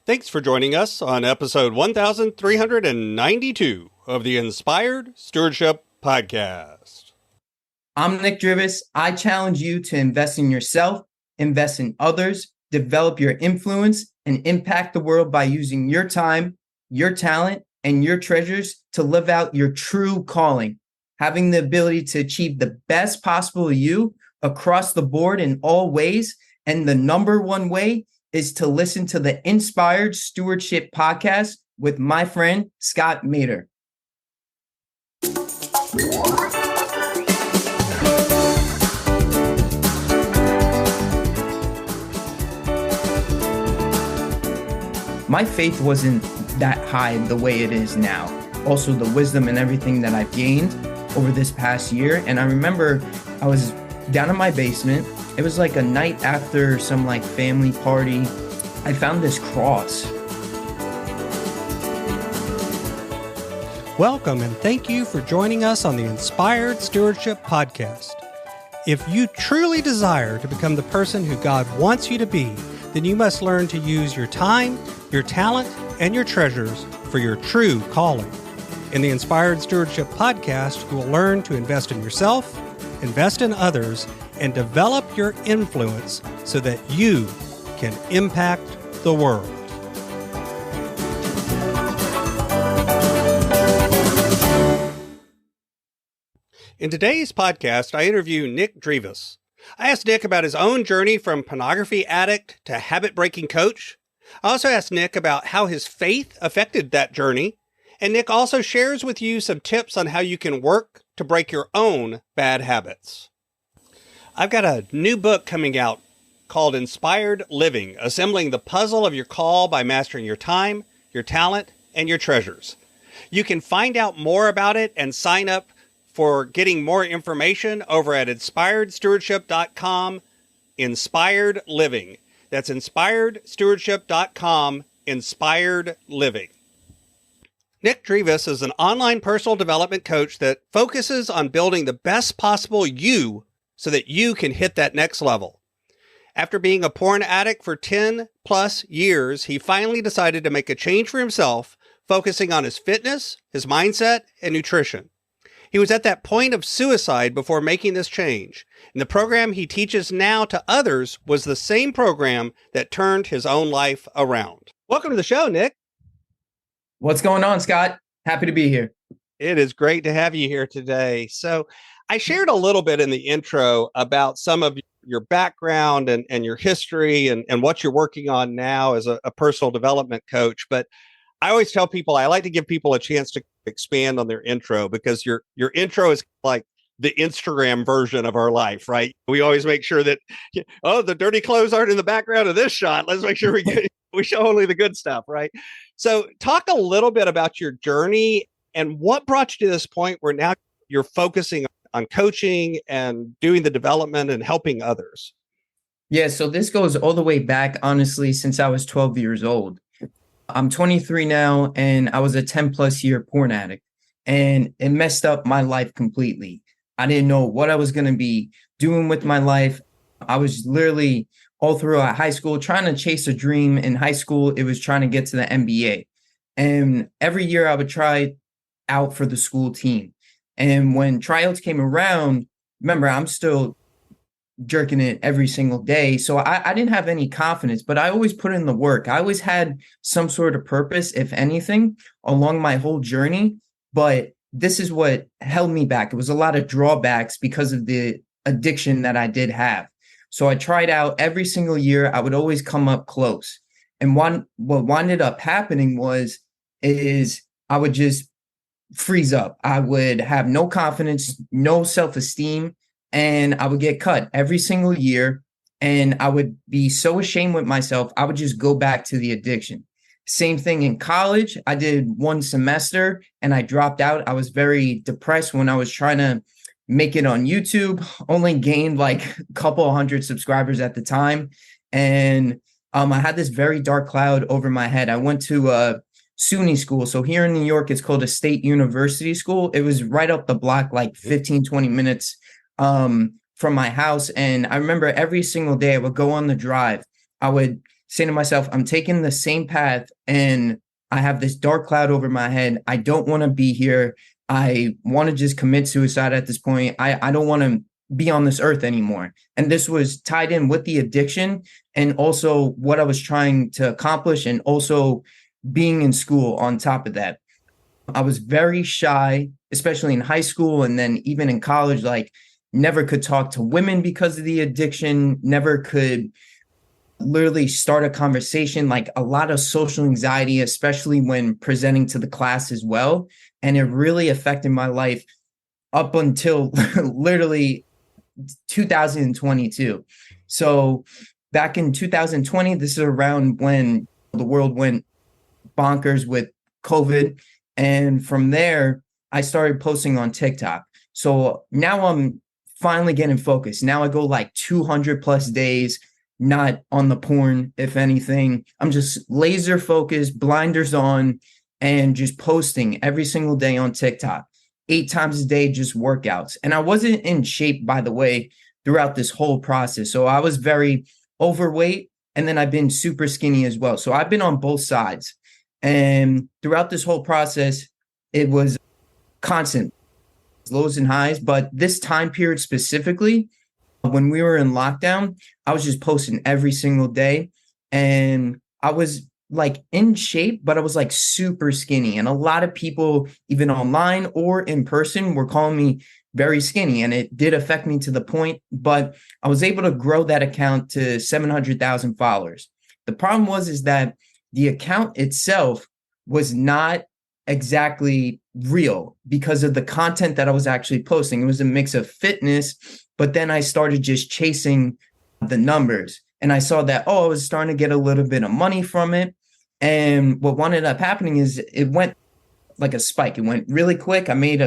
Thanks for joining us on episode 1392 of the Inspired Stewardship Podcast. I'm Nick Drivas. I challenge you to invest in yourself, invest in others, develop your influence, and impact the world by using your time, your talent, and your treasures to live out your true calling, having the ability to achieve the best possible you across the board in all ways. And the number one way is to listen to the Inspired Stewardship Podcast with my friend, Scott Mater. My faith wasn't that high the way it is now. Also, the wisdom and everything that I've gained over this past year. And I remember I was down in my basement. It was like a night after some family party. I found this cross. Welcome and thank you for joining us on the Inspired Stewardship Podcast. If you truly desire to become the person who God wants you to be, then you must learn to use your time, your talent, and your treasures for your true calling. In the Inspired Stewardship Podcast, you will learn to invest in yourself, invest in others, and develop your influence so that you can impact the world. In today's podcast, I interview Nick Drivas. I asked Nick about his own journey from pornography addict to habit-breaking coach. I also asked Nick about how his faith affected that journey. And Nick also shares with you some tips on how you can work to break your own bad habits. I've got a new book coming out called Inspired Living, Assembling the Puzzle of Your Call by Mastering Your Time, Your Talent, and Your Treasures. You can find out more about it and sign up for getting more information over at inspiredstewardship.com, Inspired Living. That's inspiredstewardship.com, Inspired Living. Nick Drivas is an online personal development coach that focuses on building the best possible you so that you can hit that next level. After being a porn addict for 10 plus years, he finally decided to make a change for himself, focusing on his fitness, his mindset, and nutrition. He was at that point of suicide before making this change, and the program he teaches now to others was the same program that turned his own life around. Welcome to the show, Nick. What's going on, Scott? Happy to be here. It is great to have you here today. So I shared a little bit in the intro about some of your background and your history and what you're working on now as a personal development coach. But I always tell people I like to give people a chance to expand on their intro because your intro is like the Instagram version of our life, right? We always make sure that, the dirty clothes aren't in the background of this shot. Let's make sure we show only the good stuff, right? So talk a little bit about your journey and what brought you to this point where now you're focusing on coaching and doing the development and helping others. Yeah, so this goes all the way back, honestly, since I was 12 years old. I'm 23 now, and I was a 10 plus year porn addict, and it messed up my life completely. I didn't know what I was going to be doing with my life. I was literally all throughout high school trying to chase a dream. In high school, it was trying to get to the NBA. And every year I would try out for the school team. And when tryouts came around, remember, I'm still jerking it every single day. So I didn't have any confidence, but I always put in the work. I always had some sort of purpose, if anything, along my whole journey. But this is what held me back. It was a lot of drawbacks because of the addiction that I did have. So I tried out every single year. I would always come up close. And what wound up happening is I would just freeze up. I would have no confidence, no self-esteem, and I would get cut every single year. And I would be so ashamed with myself. I would just go back to the addiction. Same thing in college. I did one semester and I dropped out. I was very depressed when I was trying to make it on YouTube. Only gained like a couple hundred subscribers at the time. And I had this very dark cloud over my head. I went to SUNY school. So here in New York, it's called a state university school. It was right up the block, like 15, 20 minutes from my house. And I remember every single day I would go on the drive. I would saying to myself, I'm taking the same path and I have this dark cloud over my head. I don't want to be here. I want to just commit suicide at this point. I don't want to be on this earth anymore. And this was tied in with the addiction and also what I was trying to accomplish and also being in school on top of that. I was very shy, especially in high school and then even in college, like never could talk to women because of the addiction, never could literally start a conversation, like a lot of social anxiety, especially when presenting to the class as well. And it really affected my life up until literally 2022. So back in 2020, this is around when the world went bonkers with COVID. And from there, I started posting on TikTok. So now I'm finally getting focused. Now I go like 200 plus days, not on the porn, if anything. I'm just laser focused, blinders on, and just posting every single day on TikTok, 8 times a day, just workouts. And I wasn't in shape, by the way, throughout this whole process. So I was very overweight, and then I've been super skinny as well. So I've been on both sides. And throughout this whole process, it was constant lows and highs. But this time period specifically, when we were in lockdown, I was just posting every single day. And I was like in shape, but I was like super skinny. And a lot of people, even online or in person, were calling me very skinny. And it did affect me to the point, but I was able to grow that account to 700,000 followers. The problem is that the account itself was not exactly real because of the content that I was actually posting. It was a mix of fitness, but then I started just chasing the numbers and I saw that, I was starting to get a little bit of money from it. And what ended up happening is it went like a spike. It went really quick. I made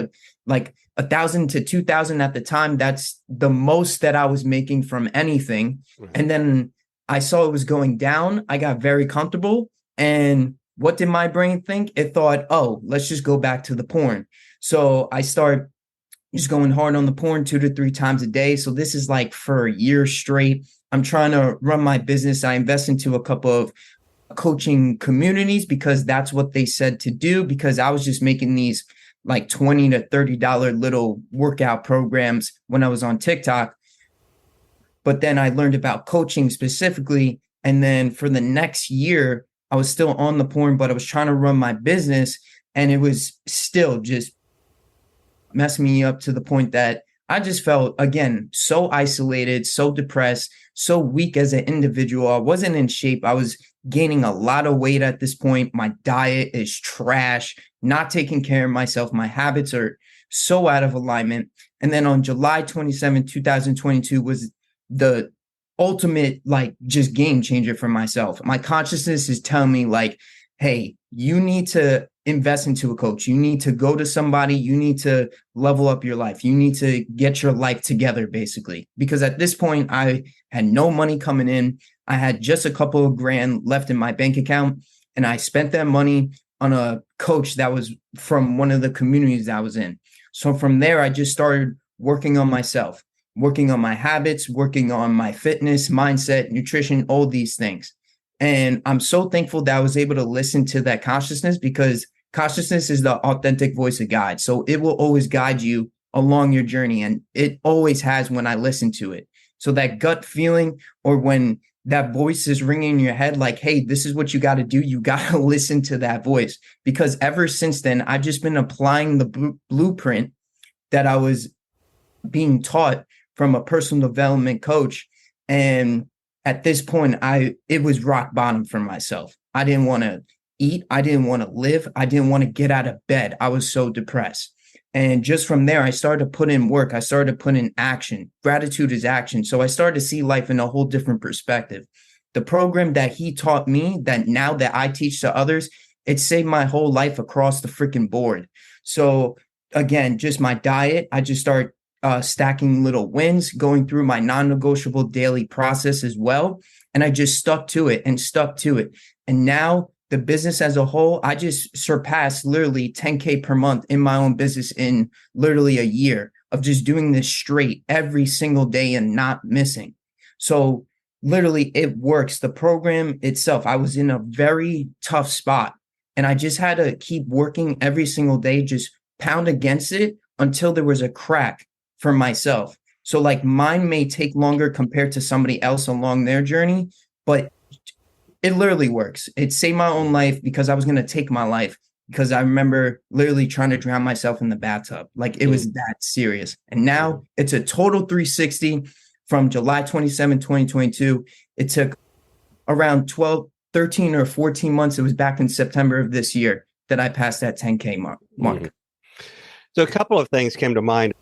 like 1,000 to 2,000 at the time. That's the most that I was making from anything. Mm-hmm. And then I saw it was going down. I got very comfortable. And what did my brain think? It thought, let's just go back to the porn. So I start just going hard on the porn 2 to 3 times a day. So this is like for a year straight. I'm trying to run my business. I invest into a couple of coaching communities because that's what they said to do, because I was just making these like $20 to $30 little workout programs when I was on TikTok. But then I learned about coaching specifically. And then for the next year, I was still on the porn, but I was trying to run my business and it was still just messing me up to the point that I just felt, again, so isolated, so depressed, so weak as an individual. I wasn't in shape. I was gaining a lot of weight at this point. My diet is trash, not taking care of myself. My habits are so out of alignment. And then on July 27, 2022 was the ultimate, like, just game changer for myself. My consciousness is telling me like, hey, you need to invest into a coach. You need to go to somebody. You need to level up your life. You need to get your life together, basically. Because at this point, I had no money coming in. I had just a couple of grand left in my bank account. And I spent that money on a coach that was from one of the communities that I was in. So from there, I just started working on myself, working on my habits, working on my fitness, mindset, nutrition, all these things. And I'm so thankful that I was able to listen to that consciousness, because consciousness is the authentic voice of God. So it will always guide you along your journey. And it always has when I listen to it. So that gut feeling, or when that voice is ringing in your head, like, hey, this is what you got to do. You got to listen to that voice. Because ever since then, I've just been applying the blueprint that I was being taught from a personal development coach. And at this point, it was rock bottom for myself. I didn't want to eat. I didn't want to live. I didn't want to get out of bed. I was so depressed. And just from there, I started to put in work. I started to put in action. Gratitude is action. So I started to see life in a whole different perspective. The program that he taught me, that now that I teach to others, it saved my whole life across the freaking board. So again, just my diet, I just started stacking little wins, going through my non-negotiable daily process as well. And I just stuck to it and stuck to it. And now the business as a whole, I just surpassed literally 10K per month in my own business in literally a year of just doing this straight every single day and not missing. So literally it works. The program itself, I was in a very tough spot and I just had to keep working every single day, just pound against it until there was a crack for myself. So like mine may take longer compared to somebody else along their journey, but it literally works. It saved my own life because I was going to take my life because I remember literally trying to drown myself in the bathtub. Like it was that serious. And now it's a total 360 from July 27, 2022. It took around 12, 13 or 14 months. It was back in September of this year that I passed that 10K mark. Mm-hmm. So a couple of things came to mind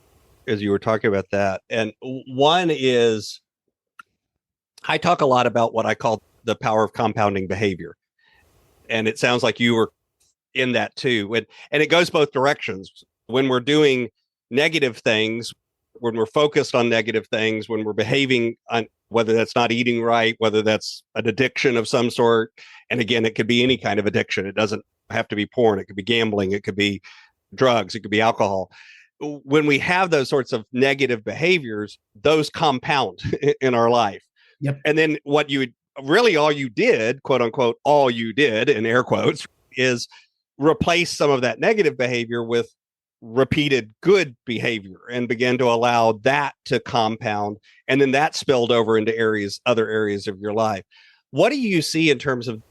as you were talking about that. And one is I talk a lot about what I call the power of compounding behavior. And it sounds like you were in that too. And it goes both directions. When we're doing negative things, when we're focused on negative things, when we're behaving on whether that's not eating right, whether that's an addiction of some sort. And again, it could be any kind of addiction. It doesn't have to be porn. It could be gambling. It could be drugs. It could be alcohol. When we have those sorts of negative behaviors, those compound in our life. Yep. And then what you would really all you did, quote unquote, all you did in air quotes, is replace some of that negative behavior with repeated good behavior and began to allow that to compound. And then that spilled over into other areas of your life. What do you see in terms of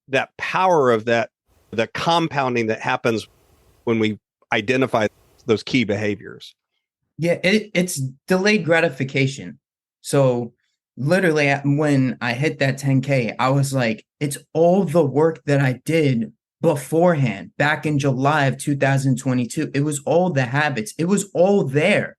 that power of that, the compounding that happens when we identify those key behaviors? Yeah, it's delayed gratification. So literally when I hit that 10K, I was like, it's all the work that I did beforehand back in July of 2022. It was all the habits. It was all there.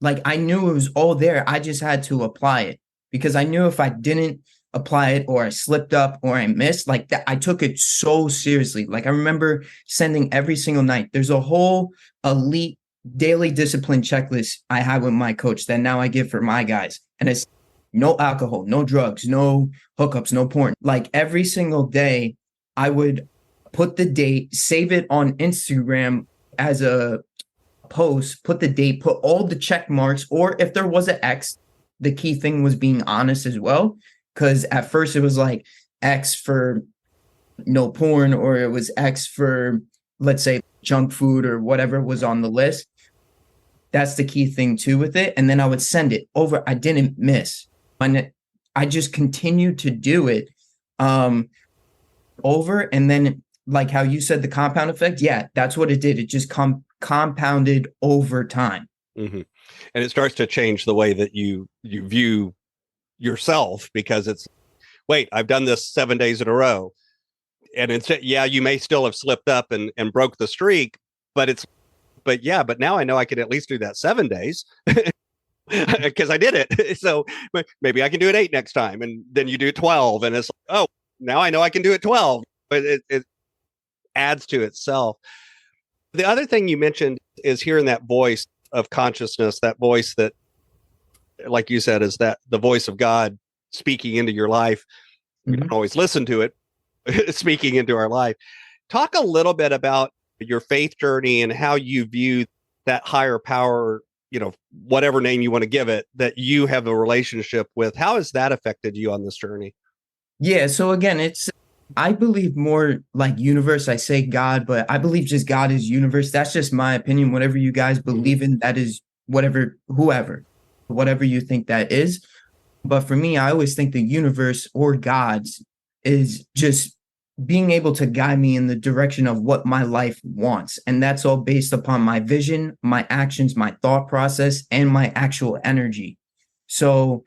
Like I knew it was all there. I just had to apply it because I knew if I didn't apply it or I slipped up or I missed like that, I took it so seriously. Like I remember sending every single night. There's a whole elite daily discipline checklist I had with my coach that now I give for my guys. And it's no alcohol, no drugs, no hookups, no porn. Like every single day I would put the date, save it on Instagram as a post, put the date, put all the check marks, or if there was an X, the key thing was being honest as well. Because at first it was like X for no porn, or it was X for, let's say, junk food or whatever was on the list. That's the key thing too with it. And then I would send it over. I didn't miss. And I just continued to do it over. And then like how you said, the compound effect. Yeah, that's what it did. It just compounded over time. Mm-hmm. And it starts to change the way that you view yourself, because it's, wait, I've done this 7 days in a row. And instead, yeah, you may still have slipped up and broke the streak, but now I know I can at least do that 7 days because I did it. So maybe I can do it 8 next time. And then you do 12 and it's like, oh, now I know I can do it 12. But it adds to itself. The other thing you mentioned is hearing that voice of consciousness, that voice that, like you said, is that the voice of God speaking into your life. We don't always listen to it, speaking into our life. Talk a little bit about your faith journey and how you view that higher power, whatever name you want to give it, that you have a relationship with. How has that affected you on this journey? Yeah. So again, I believe more like universe. I say God, but I believe just God is universe. That's just my opinion. Whatever you guys believe in, that is whatever you think that is. But for me, I always think the universe or God's is just being able to guide me in the direction of what my life wants. And that's all based upon my vision, my actions, my thought process, and my actual energy. So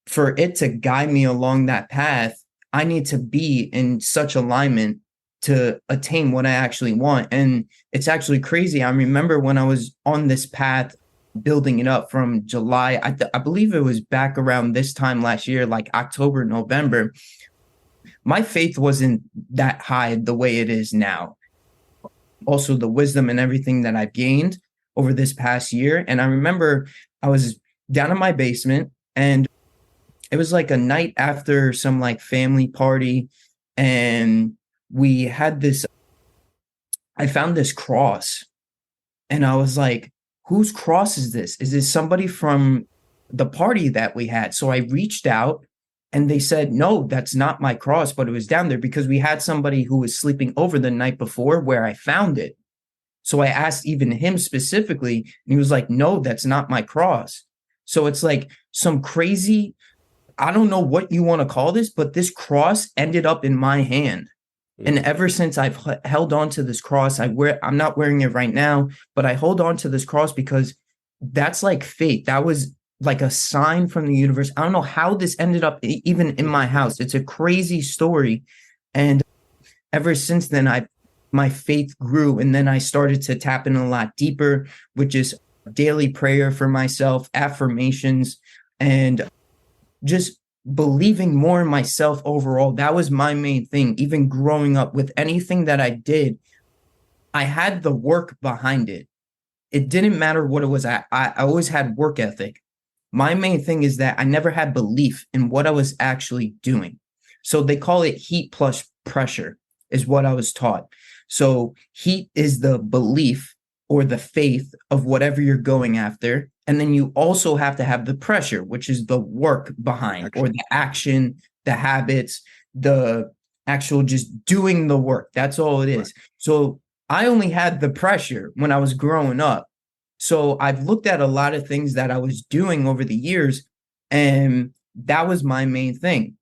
for it to guide me along that path, I need to be in such alignment to attain what I actually want. And it's actually crazy. I remember when I was on this path, building it up from July, I believe it was back around this time last year, like October, November, my faith wasn't that high the way it is now. Also the wisdom and everything that I've gained over this past year. And I remember I was down in my basement and it was like a night after some like family party. And we had I found this cross and I was like, whose cross is this? Is this somebody from the party that we had? So I reached out And they said, no, that's not my cross, but it was down there because we had somebody who was sleeping over the night before where I found it. So I asked even him specifically, and he was like, no, that's not my cross. So it's like some crazy, I don't know what you want to call this, but this cross ended up in my hand. And ever since I've held on to this cross, I'm not wearing it right now, but I hold on to this cross because that's like fate. That was like a sign from the universe. I don't know how this ended up even in my house. It's a crazy story. And ever since then, my faith grew. And then I started to tap in a lot deeper, which is daily prayer for myself, affirmations, and just believing more in myself overall. That was my main thing. Even growing up, with anything that I did, I had the work behind it. It didn't matter what it was. I always had work ethic. My main thing is that I never had belief in what I was actually doing. So they call it heat plus pressure is what I was taught. So heat is the belief or the faith of whatever you're going after. And then you also have to have the pressure, which is the work behind or the action, the habits, the actual just doing the work. That's all it is. Right. So I only had the pressure when I was growing up. So I've looked at a lot of things that I was doing over the years, and that was my main thing.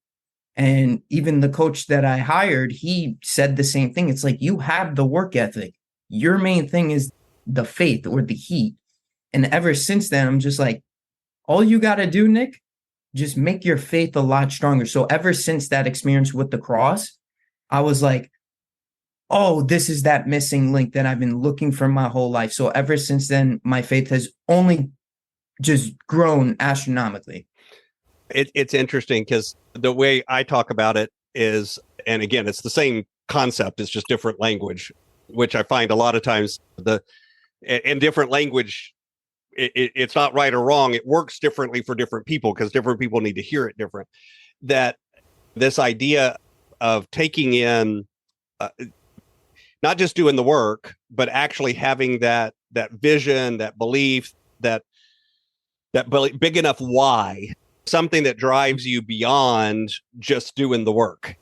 And even the coach that I hired, he said the same thing. It's like, you have the work ethic. Your main thing is the faith or the heat. And ever since then, I'm just like, all you got to do, Nick, just make your faith a lot stronger. So ever since that experience with the cross, I was like, oh, this is that missing link that I've been looking for my whole life. So ever since then, my faith has only just grown astronomically. It's interesting because the way I talk about it is, and again, it's the same concept, it's just different language, which I find a lot of times in different language, it's not right or wrong. It works differently for different people because different people need to hear it different. That this idea of taking in, not just doing the work, but actually having that vision, that belief, that big enough why, something that drives you beyond just doing the work.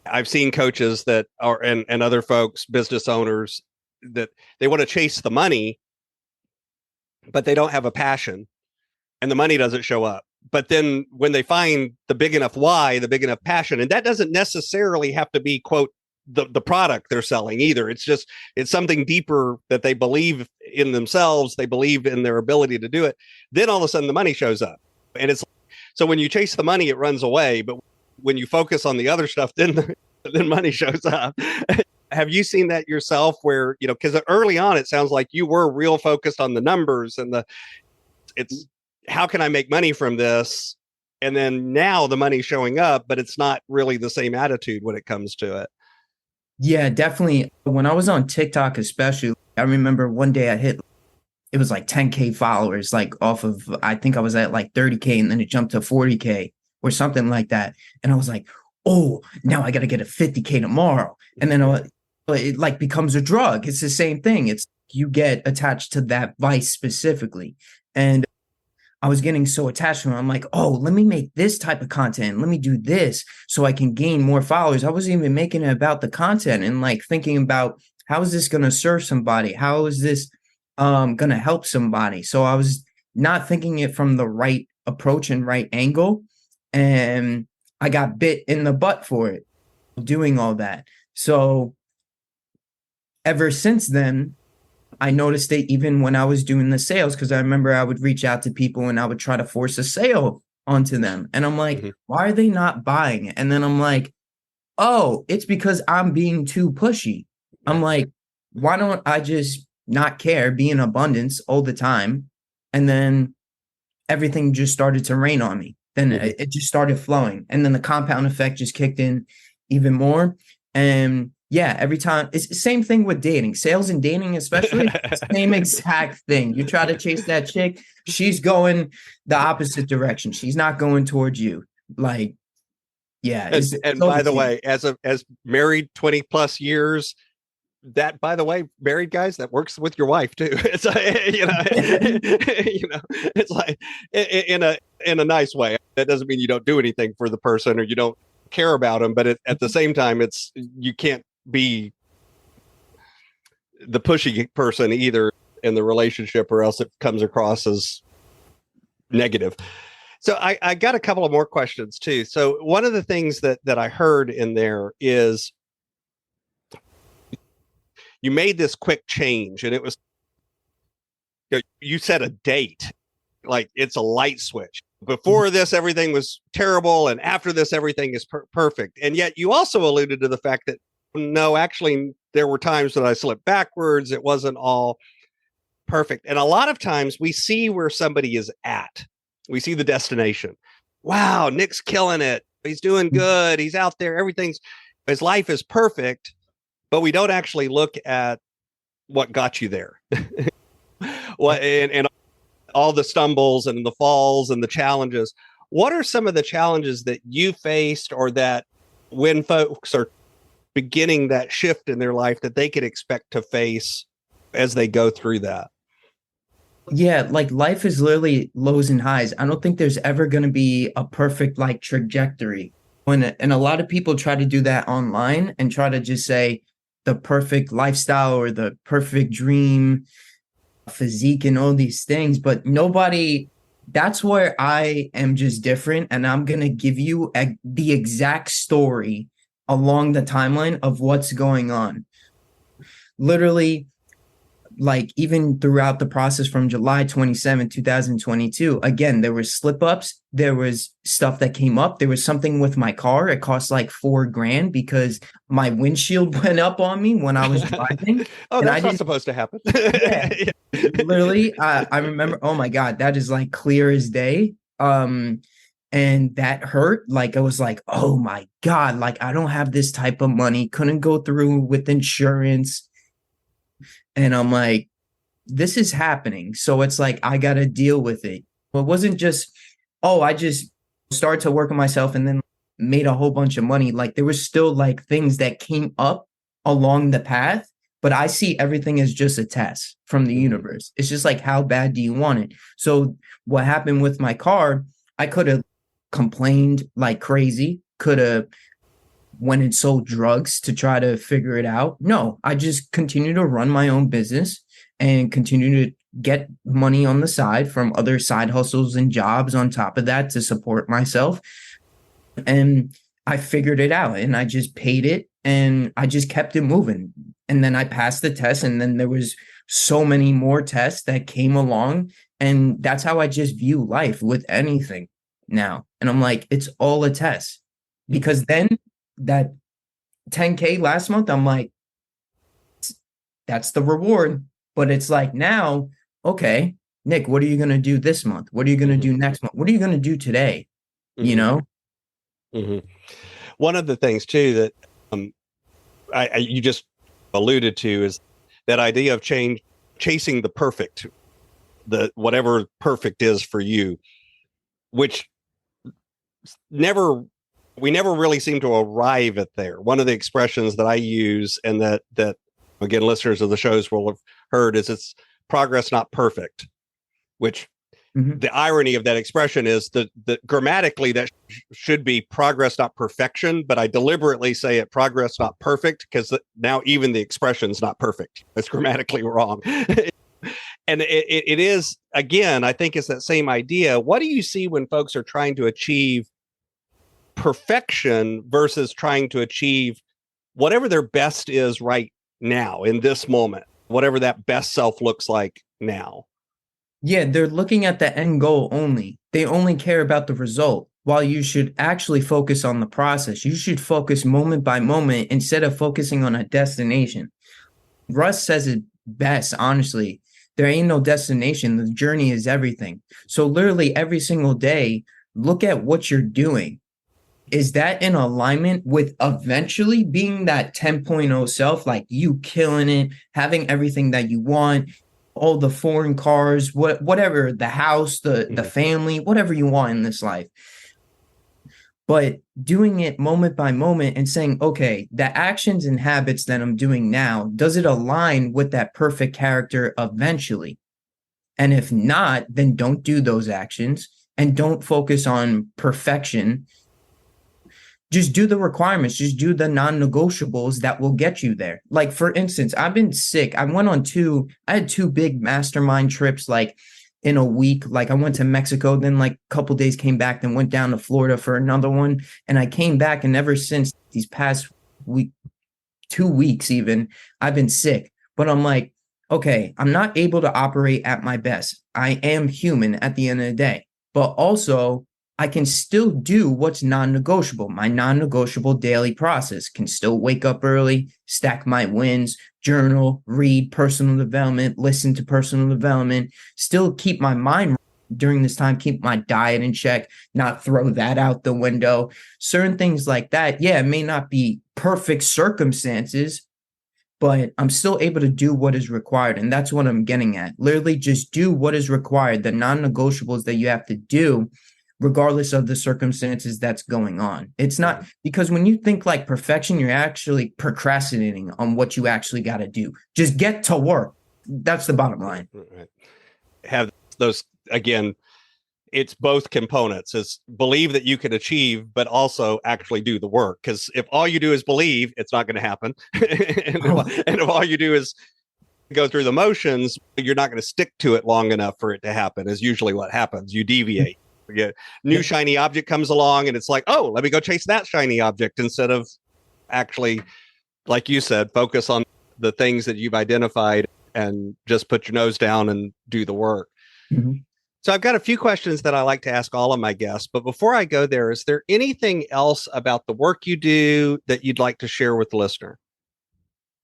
I've seen coaches that are, and other folks, business owners, that they want to chase the money, but they don't have a passion and the money doesn't show up. But then when they find the big enough why, the big enough passion, and that doesn't necessarily have to be, quote, the product they're selling either. It's something deeper that they believe in themselves. They believe in their ability to do it. Then all of a sudden the money shows up. And so when you chase the money, it runs away. But when you focus on the other stuff, then money shows up. Have you seen that yourself where, because early on, it sounds like you were real focused on the numbers and it's how can I make money from this? And then now the money's showing up, but it's not really the same attitude when it comes to it. Yeah, definitely. When I was on TikTok, especially, I remember one day it was like 10K followers, like off of, I think I was at like 30K and then it jumped to 40K or something like that. And I was like, oh, now I got to get a 50K tomorrow. And then it like becomes a drug. It's the same thing. It's you get attached to that vice specifically. And I was getting so attached to it. I'm like, oh, let me make this type of content. Let me do this so I can gain more followers. I wasn't even making it about the content and like thinking about how is this going to serve somebody? How is this going to help somebody? So I was not thinking it from the right approach and right angle. And I got bit in the butt for it, doing all that. So ever since then, I noticed it even when I was doing the sales, because I remember I would reach out to people and I would try to force a sale onto them. And I'm like, why are they not buying it? And then I'm like, oh, it's because I'm being too pushy. I'm like, why don't I just not care, be in abundance all the time? And then everything just started to rain on me. Then it just started flowing. And then the compound effect just kicked in even more. And yeah, every time it's the same thing with dating, sales and dating, especially same exact thing. You try to chase that chick, she's going the opposite direction. She's not going towards you. Like, yeah. And by the way, as married 20 plus years, that, by the way, married guys, that works with your wife too. It's it's like in a nice way. That doesn't mean you don't do anything for the person or you don't care about them, but at the same time, you can't be the pushy person either in the relationship, or else it comes across as negative. So I got a couple of more questions too. So one of the things that I heard in there is you made this quick change, and it was, you set a date, like it's a light switch. Before this, everything was terrible, and after this, everything is perfect. And yet you also alluded to the fact that, no, actually, there were times that I slipped backwards. It wasn't all perfect. And a lot of times we see where somebody is at. We see the destination. Wow, Nick's killing it. He's doing good. He's out there. His life is perfect. But we don't actually look at what got you there. and all the stumbles and the falls and the challenges. What are some of the challenges that you faced, or that when folks are beginning that shift in their life, that they could expect to face as they go through that? Yeah, like life is literally lows and highs. I don't think there's ever going to be a perfect like trajectory. And a lot of people try to do that online and try to just say the perfect lifestyle or the perfect dream physique and all these things, but nobody, that's where I am just different. And I'm going to give you the exact story along the timeline of what's going on. Literally, like even throughout the process from July 27, 2022, again, there were slip ups. There was stuff that came up. There was something with my car. It cost like $4,000 because my windshield went up on me when I was driving. Oh, that's not supposed to happen. Yeah. Literally, I remember, oh my God, that is like clear as day. And that hurt. Like, I was like, oh my God, like I don't have this type of money. Couldn't go through with insurance. And I'm like, this is happening. So it's like, I got to deal with it. Well, it wasn't just, oh, I just started to work on myself and then made a whole bunch of money. Like there was still like things that came up along the path, but I see everything as just a test from the universe. It's just like, how bad do you want it? So what happened with my car, I could have complained like crazy, could have went and sold drugs to try to figure it out. No, I just continue to run my own business and continue to get money on the side from other side hustles and jobs on top of that to support myself. And I figured it out and I just paid it and I just kept it moving. And then I passed the test, and then there was so many more tests that came along. And that's how I just view life with anything now. And I'm like, it's all a test. Because then that 10K last month, I'm like, that's the reward. But it's like now, okay, Nick, what are you going to do this month? What are you going to do next month? What are you going to do today? You know? One of the things too that you just alluded to is that idea of chasing the perfect, whatever perfect is for you, which we never really seem to arrive at there. One of the expressions that I use, and that again, listeners of the shows will have heard, is it's progress, not perfect, which the irony of that expression is that grammatically that should be progress, not perfection. But I deliberately say it progress, not perfect, because now even the expression's not perfect. It's grammatically wrong. And it is, again, I think it's that same idea. What do you see when folks are trying to achieve perfection versus trying to achieve whatever their best is right now in this moment, whatever that best self looks like now? Yeah, they're looking at the end goal only. They only care about the result, while you should actually focus on the process. You should focus moment by moment instead of focusing on a destination. Russ says it best, honestly. There ain't no destination. The journey is everything. So literally every single day, look at what you're doing. Is that in alignment with eventually being that 10.0 self, like you killing it, having everything that you want, all the foreign cars, whatever, the house, the family, whatever you want in this life? but doing it moment by moment and saying, okay, the actions and habits that I'm doing now, does it align with that perfect character eventually? And if not, then don't do those actions and don't focus on perfection. Just do the requirements, just do the non-negotiables that will get you there. Like, for instance, I've been sick. I had two big mastermind trips, like in a week. Like, I went to Mexico, then like a couple days came back, then went down to Florida for another one. And I came back, and ever since these past week, 2 weeks even, I've been sick. But I'm like, okay, I'm not able to operate at my best. I am human at the end of the day, but also I can still do what's non-negotiable. My non-negotiable daily process can still wake up early, stack my wins, journal, read personal development, listen to personal development, still keep my mind during this time, keep my diet in check, not throw that out the window. Certain things like that. Yeah, it may not be perfect circumstances, but I'm still able to do what is required. And that's what I'm getting at. Literally just do what is required, the non-negotiables that you have to do, regardless of the circumstances that's going on. It's not, because when you think like perfection, you're actually procrastinating on what you actually got to do. Just get to work. That's the bottom line. Right. Have those, again, it's both components. It's believe that you can achieve, but also actually do the work. Because if all you do is believe, it's not going to happen. And if all you do is go through the motions, you're not going to stick to it long enough for it to happen, is usually what happens. You deviate. New shiny object comes along, and it's like, oh, let me go chase that shiny object, instead of actually, like you said, focus on the things that you've identified and just put your nose down and do the work. Mm-hmm. So I've got a few questions that I like to ask all of my guests, but before I go there, is there anything else about the work you do that you'd like to share with the listener?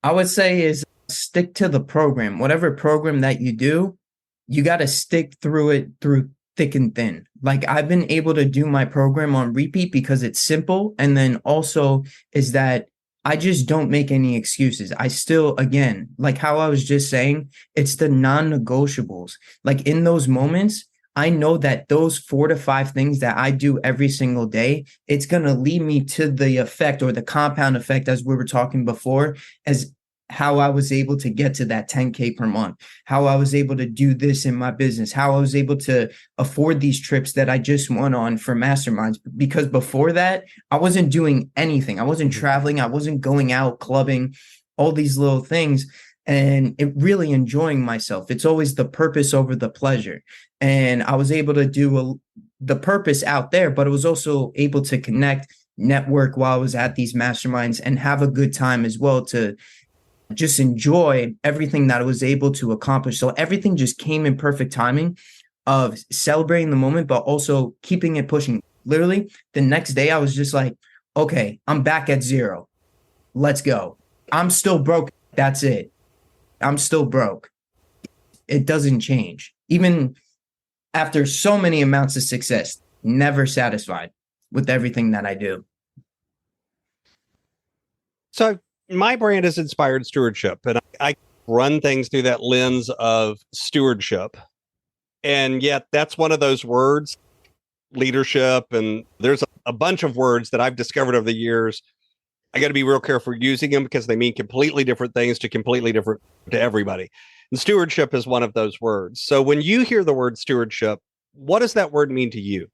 I would say is stick to the program. Whatever program that you do, you got to stick through it through thick and thin. Like, I've been able to do my program on repeat because it's simple. And then also is that I just don't make any excuses. I still, again, like how I was just saying, it's the non-negotiables. Like, in those moments, I know that those 4 to 5 things that I do every single day, it's going to lead me to the effect, or the compound effect, as we were talking before, as how I was able to get to that 10K per month, how I was able to do this in my business, how I was able to afford these trips that I just went on for masterminds. Because before that, I wasn't doing anything. I wasn't traveling. I wasn't going out clubbing, all these little things, and it really enjoying myself. It's always the purpose over the pleasure. And I was able to do the purpose out there, but I was also able to connect, network while I was at these masterminds, and have a good time as well, to just enjoy everything that I was able to accomplish. So everything just came in perfect timing of celebrating the moment, but also keeping it pushing. Literally, the next day I was just like, okay, I'm back at 0. Let's go. I'm still broke. That's it. I'm still broke. It doesn't change. Even after so many amounts of success, never satisfied with everything that I do. So my brand is Inspired Stewardship, and I run things through that lens of stewardship. And yet that's one of those words, leadership, and there's a bunch of words that I've discovered over the years. I got to be real careful using them because they mean completely different things to everybody. And stewardship is one of those words. So when you hear the word stewardship, what does that word mean to you?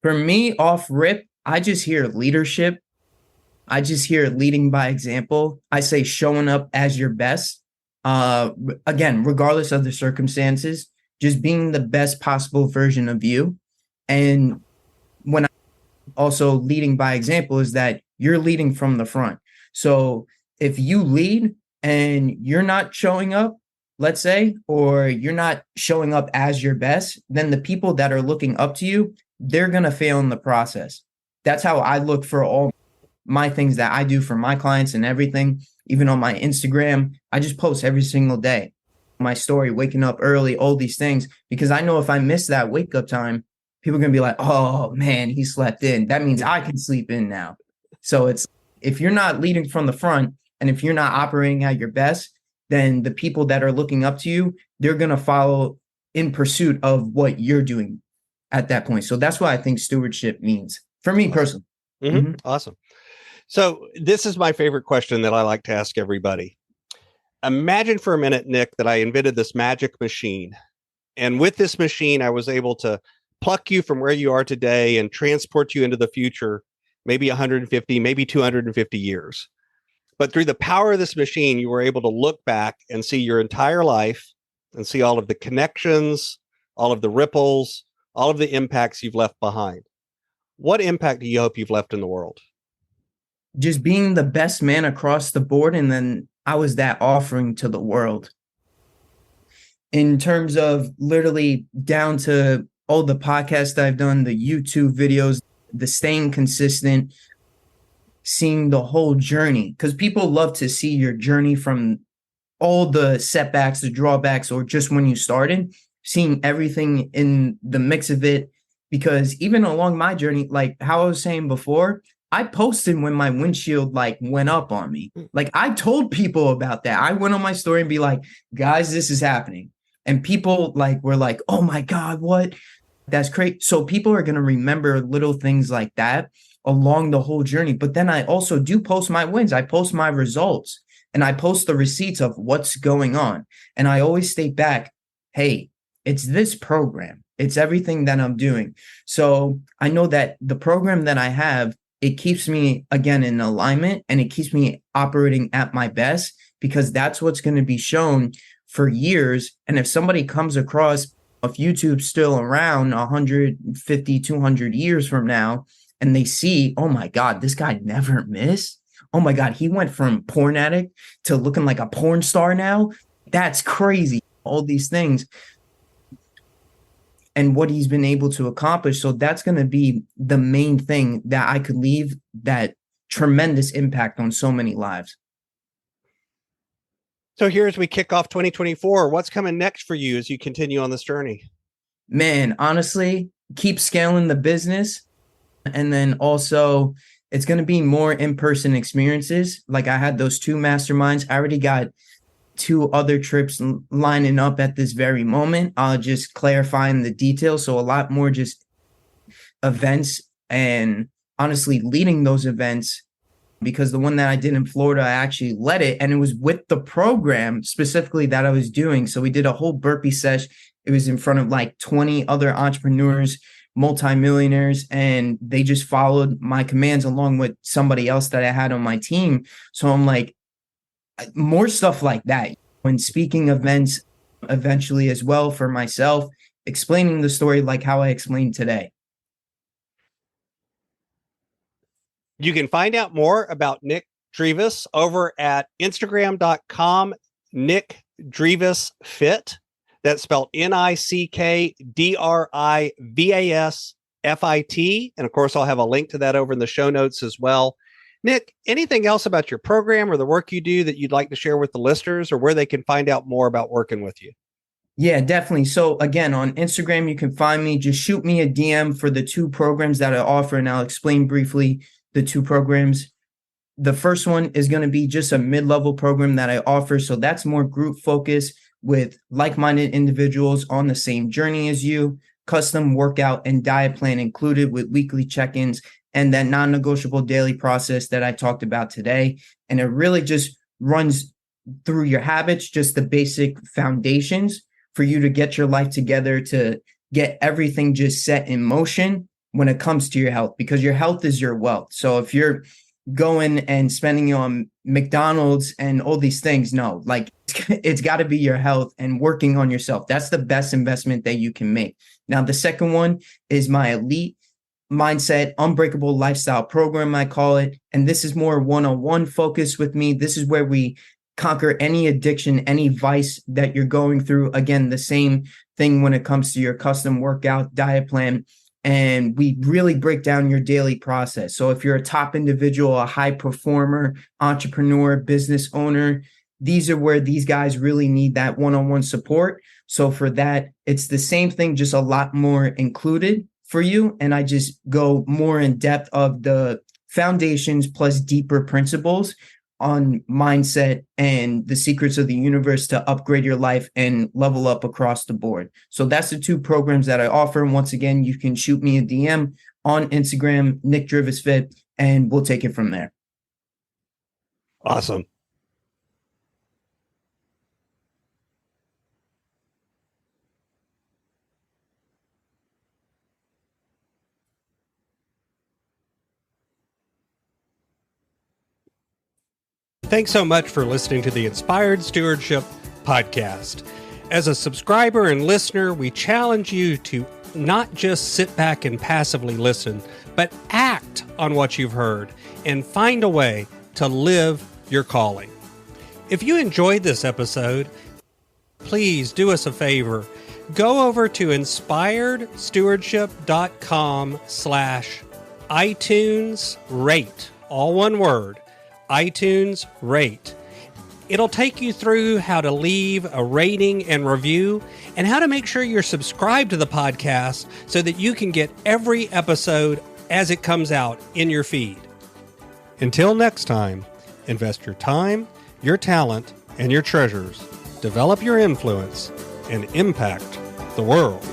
For me, off rip, I just hear leadership. I just hear leading by example. I say showing up as your best. Again, regardless of the circumstances, just being the best possible version of you. And when I also leading by example is that you're leading from the front. So if you lead and you're not showing up, let's say, or you're not showing up as your best, then the people that are looking up to you, they're going to fail in the process. That's how I look for all my things that I do for my clients and everything. Even on my Instagram, I just post every single day. My story, waking up early, all these things, because I know if I miss that wake up time, people are going to be like, oh man, he slept in. That means I can sleep in now. So it's, if you're not leading from the front and if you're not operating at your best, then the people that are looking up to you, they're going to follow in pursuit of what you're doing at that point. So that's what I think stewardship means for me personally. Awesome. So this is my favorite question that I like to ask everybody. Imagine for a minute, Nick, that I invented this magic machine. And with this machine, I was able to pluck you from where you are today and transport you into the future, maybe 150, maybe 250 years. But through the power of this machine, you were able to look back and see your entire life and see all of the connections, all of the ripples, all of the impacts you've left behind. What impact do you hope you've left in the world? Just being the best man across the board. And then I was that offering to the world. In terms of literally down to all the podcasts that I've done, the YouTube videos, the staying consistent, seeing the whole journey, because people love to see your journey from all the setbacks, the drawbacks, or just when you started, seeing everything in the mix of it. Because even along my journey, like how I was saying before, I posted when my windshield like went up on me. Like I told people about that. I went on my story and be like, guys, this is happening. And people like were like, oh my God, what? That's great. So people are going to remember little things like that along the whole journey. But then I also do post my wins. I post my results and I post the receipts of what's going on. And I always state back, hey, it's this program. It's everything that I'm doing. So I know that the program that I have, it keeps me, again, in alignment, and it keeps me operating at my best, because that's what's going to be shown for years. And if somebody comes across, if YouTube's still around 150, 200 years from now, and they see, oh my God, this guy never missed. Oh my God, he went from porn addict to looking like a porn star now. That's crazy. All these things. And what he's been able to accomplish. So that's going to be the main thing that I could leave that tremendous impact on so many lives. So here as we kick off 2024, what's coming next for you as you continue on this journey? Man, honestly, keep scaling the business. And then also it's going to be more in-person experiences. Like I had those 2 masterminds. I already got 2 other trips lining up at this very moment. I'll just clarifying the details. So a lot more just events, and honestly leading those events, because the one that I did in Florida, I actually led it, and it was with the program specifically that I was doing. So we did a whole burpee sesh. It was in front of like 20 other entrepreneurs, multimillionaires, and they just followed my commands along with somebody else that I had on my team. So I'm like, more stuff like that. When speaking events eventually as well for myself, explaining the story like how I explained today. You can find out more about Nick Drivas over at Instagram.com, Nick Drivas Fit. That's spelled NickDrivasFit. And of course, I'll have a link to that over in the show notes as well. Nick, anything else about your program or the work you do that you'd like to share with the listeners, or where they can find out more about working with you? Yeah, definitely. So again, on Instagram, you can find me. Just shoot me a DM for the 2 programs that I offer, and I'll explain briefly the 2 programs. The first one is going to be just a mid-level program that I offer. So that's more group focused with like-minded individuals on the same journey as you, custom workout and diet plan included with weekly check-ins, and that non-negotiable daily process that I talked about today. And it really just runs through your habits, just the basic foundations for you to get your life together, to get everything just set in motion when it comes to your health, because your health is your wealth. So if you're going and spending on McDonald's and all these things, no, like it's got to be your health and working on yourself. That's the best investment that you can make. Now, the second one is my elite mindset, unbreakable lifestyle program, I call it. And this is more one-on-one focus with me. This is where we conquer any addiction, any vice that you're going through. Again, the same thing when it comes to your custom workout diet plan. And we really break down your daily process. So if you're a top individual, a high performer, entrepreneur, business owner, these are where these guys really need that one-on-one support. So for that, it's the same thing, just a lot more included for you. And I just go more in depth of the foundations plus deeper principles on mindset and the secrets of the universe to upgrade your life and level up across the board. So that's the 2 programs that I offer. And once again, you can shoot me a DM on Instagram, Nick Drivas Fit, and we'll take it from there. Awesome. Thanks so much for listening to the Inspired Stewardship podcast. As a subscriber and listener, we challenge you to not just sit back and passively listen, but act on what you've heard and find a way to live your calling. If you enjoyed this episode, please do us a favor. Go over to inspiredstewardship.com/iTunes rate, all one word, iTunes rate. It'll take you through how to leave a rating and review and how to make sure you're subscribed to the podcast so that you can get every episode as it comes out in your feed. Until next time, invest your time, your talent, and your treasures. Develop your influence and impact the world.